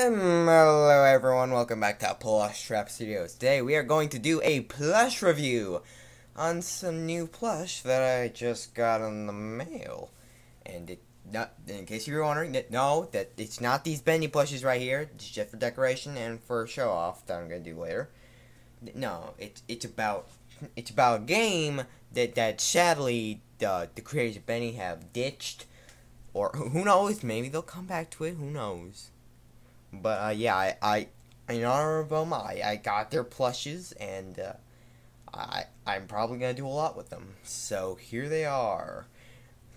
Hello everyone, welcome back to Plush Trap Studios. Today we are going to do a plush review on some new plush that I just got in the mail. And in case you were wondering, no, that it's not these Bendy plushes right here. It's just for decoration and for show off that I'm gonna do later. No, it's about a game that sadly the creators of Bendy have ditched, or who knows, maybe they'll come back to it. Who knows? But yeah, I in honor of them, I got their plushes, and I'm probably gonna do a lot with them. So here they are,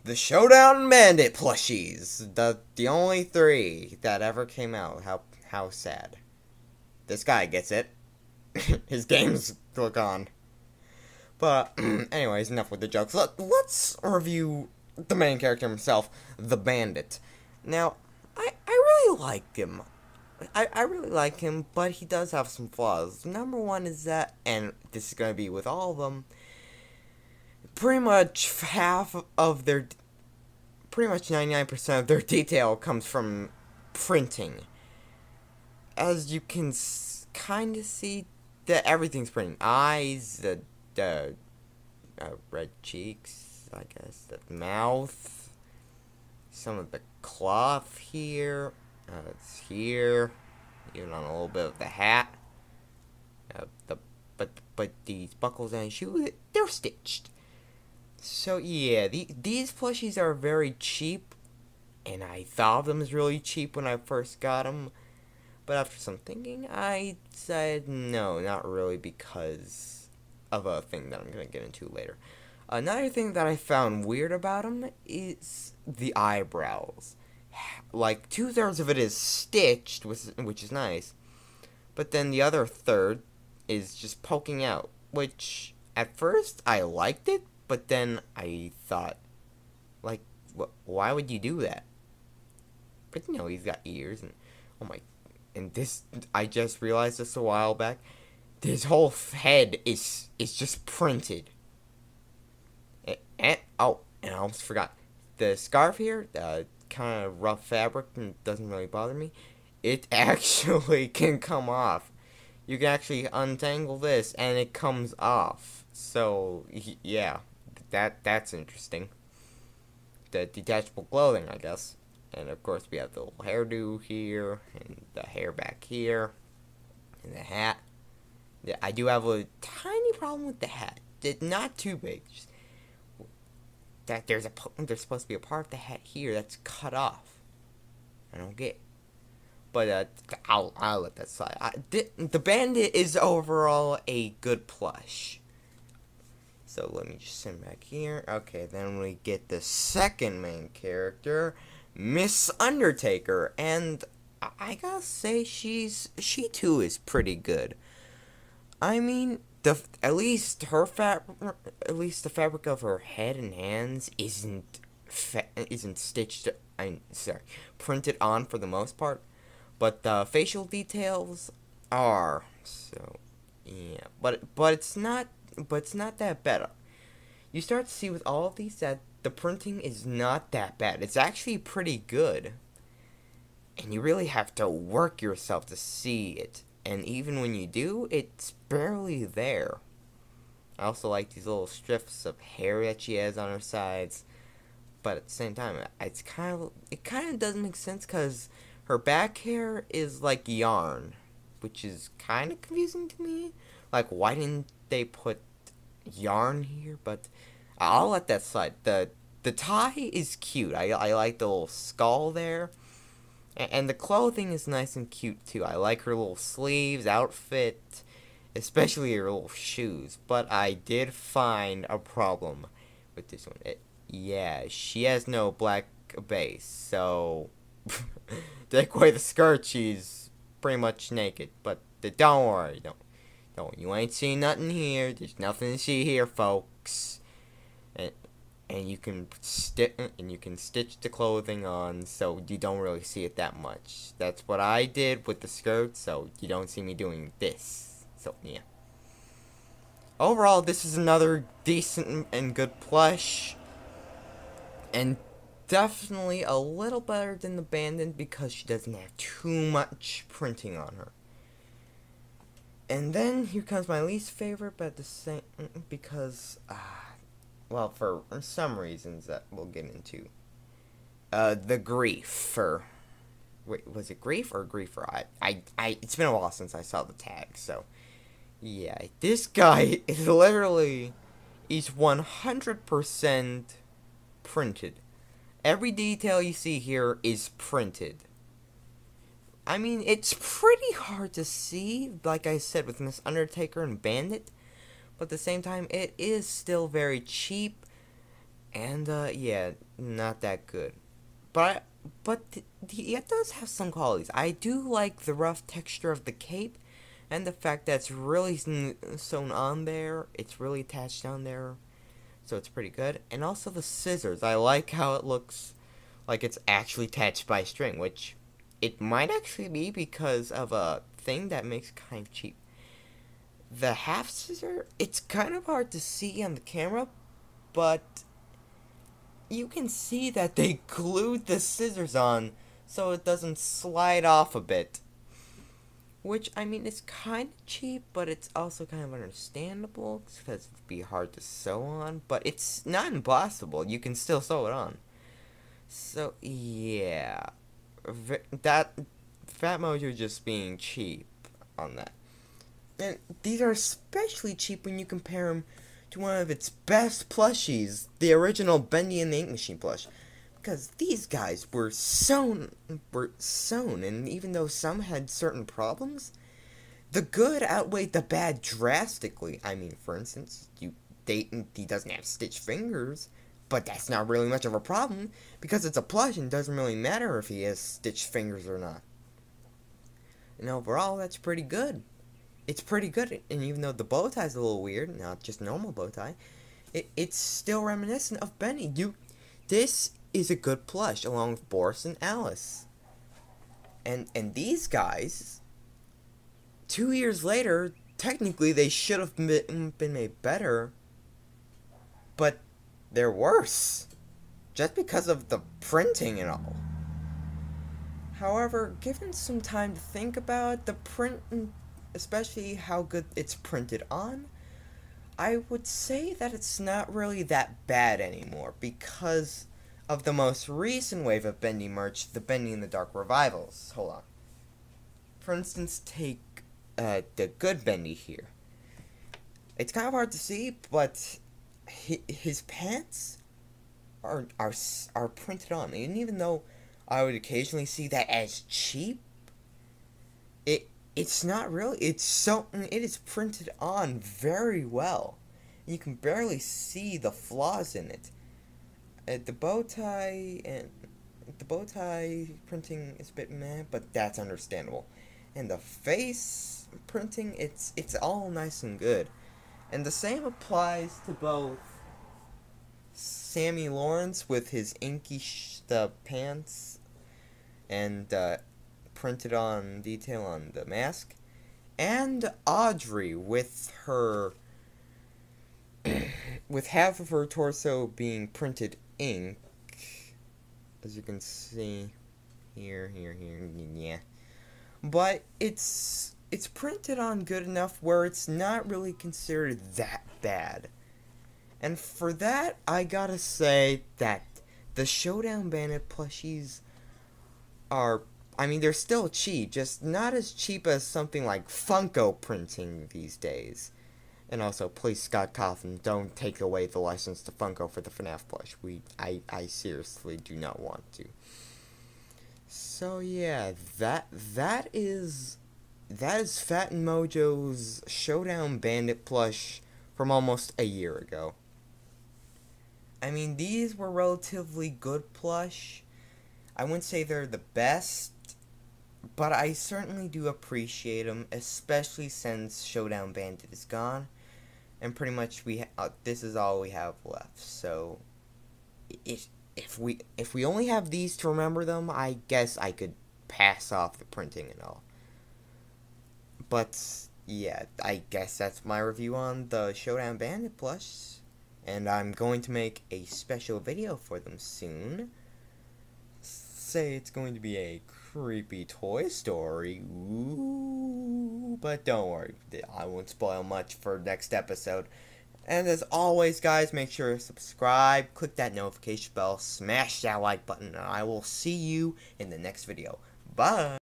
the Showdown Bandit plushies, the only 3 that ever came out. How sad. This guy gets it. His games look on. But anyways, enough with the jokes. Let's review the main character himself, the Bandit. Now, I really like him. I really like him, but he does have some flaws. Number one is that, and this is going to be with all of them, pretty much 99% of their detail comes from printing. As you can kind of see, that everything's printing. Eyes, the red cheeks, I guess, the mouth, some of the cloth here. It's here, even on a little bit of the hat. But these buckles and shoes, they're stitched. So yeah, these plushies are very cheap, and I thought of them as really cheap when I first got them. But after some thinking, I said no, not really, because of a thing that I'm gonna get into later. Another thing that I found weird about them is the eyebrows. Like 2/3 of it is stitched, which is nice, but then the other third is just poking out, which at first I liked it, but then I thought, like, why would you do that? But you know, he's got ears, and oh my, and this, I just realized this a while back, his whole head is just printed. And I almost forgot, the scarf here, kind of rough fabric and doesn't really bother me. It actually can come off. You can actually untangle this and it comes off. So yeah, that's interesting. The detachable clothing, I guess. And of course we have the little hairdo here, and the hair back here, and the hat. Yeah, I do have a tiny problem with the hat. It's not too big. Just that there's supposed to be a part of the hat here that's cut off. I don't get it. But I'll let that slide. The Bandit is overall a good plush. So let me just send back here. Okay, then we get the second main character, Miss Undertaker, and I gotta say she too is pretty good. I mean, at least the fabric of her head and hands isn't stitched. Printed on for the most part, but the facial details are. So yeah, but it's not that bad. You start to see with all of these that the printing is not that bad. It's actually pretty good, and you really have to work yourself to see it. And even when you do, it's barely there. I also like these little strips of hair that she has on her sides. But at the same time, it kind of doesn't make sense, because her back hair is like yarn, which is kind of confusing to me. Like, why didn't they put yarn here? But I'll let that slide. The tie is cute. I like the little skull there. And the clothing is nice and cute, too. I like her little sleeves, outfit, especially her little shoes. But I did find a problem with this one. Yeah, she has no black base, so take away the skirt, she's pretty much naked. But don't worry, don't. You ain't seen nothing here. There's nothing to see here, folks. And you can stitch the clothing on, so you don't really see it that much. That's what I did with the skirt, so you don't see me doing this. So yeah. Overall, this is another decent and good plush. And definitely a little better than the Bandit because she doesn't have too much printing on her. And then here comes my least favorite, but at the same because well, for some reasons that we'll get into. The Griefer. Wait, was it Grief or Griefer? It's been a while since I saw the tag, so yeah, this guy is literally, he's 100% printed. Every detail you see here is printed. I mean, it's pretty hard to see, like I said, with Miss Undertaker and Bandit, but at the same time, it is still very cheap, and, yeah, not that good. But it does have some qualities. I do like the rough texture of the cape, and the fact that it's really sewn on there, it's really attached down there, so it's pretty good. And also the scissors, I like how it looks like it's actually attached by string, which it might actually be because of a thing that makes it kind of cheap. The half scissor, it's kind of hard to see on the camera, but you can see that they glued the scissors on so it doesn't slide off a bit. Which, I mean, it's kind of cheap, but it's also kind of understandable because it'd be hard to sew on. But it's not impossible. You can still sew it on. So, yeah. That Fat Mojo just being cheap on that. And these are especially cheap when you compare them to one of its best plushies, the original Bendy and the Ink Machine plush. Because these guys were sewn, and even though some had certain problems, the good outweighed the bad drastically. I mean, for instance, he doesn't have stitched fingers, but that's not really much of a problem, because it's a plush and it doesn't really matter if he has stitched fingers or not. And overall, that's pretty good. It's pretty good, and even though the bow tie's a little weird, not just normal bow tie, it's still reminiscent of Benny. This is a good plush, along with Boris and Alice. And these guys, 2 years later, technically they should have been made better, but they're worse, just because of the printing and all. However, given some time to think about the print, especially how good it's printed on, I would say that it's not really that bad anymore because of the most recent wave of Bendy merch, the Bendy in the Dark revivals. Hold on. For instance, take the good Bendy here. It's kind of hard to see, but his pants are printed on. And even though I would occasionally see that as cheap, it's not really. It is printed on very well. You can barely see the flaws in it. The bow tie printing is a bit meh, but that's understandable. And the face printing, it's all nice and good. And the same applies to both Sammy Lawrence with his inky pants and printed on detail on the mask, and Audrey with her with half of her torso being printed ink, as you can see here, yeah. But it's printed on good enough where it's not really considered that bad. And for that, I gotta say that the Showdown Bandit plushies are, I mean, they're still cheap, just not as cheap as something like Funko printing these days. And also, please, Scott Cawthon, don't take away the license to Funko for the FNAF plush. I seriously do not want to. So yeah, that is Fat and Mojo's Showdown Bandit plush from almost a year ago. I mean, these were relatively good plush. I wouldn't say they're the best, but I certainly do appreciate them, especially since Showdown Bandit is gone, and pretty much this is all we have left. So, if we only have these to remember them, I guess I could pass off the printing and all. But yeah, I guess that's my review on the Showdown Bandit plush, and I'm going to make a special video for them soon. say it's going to be a creepy Toy Story. Ooh, but don't worry, I won't spoil much for next episode. And as always, guys, make sure to subscribe, click that notification bell, smash that like button, and I will see you in the next video. Bye!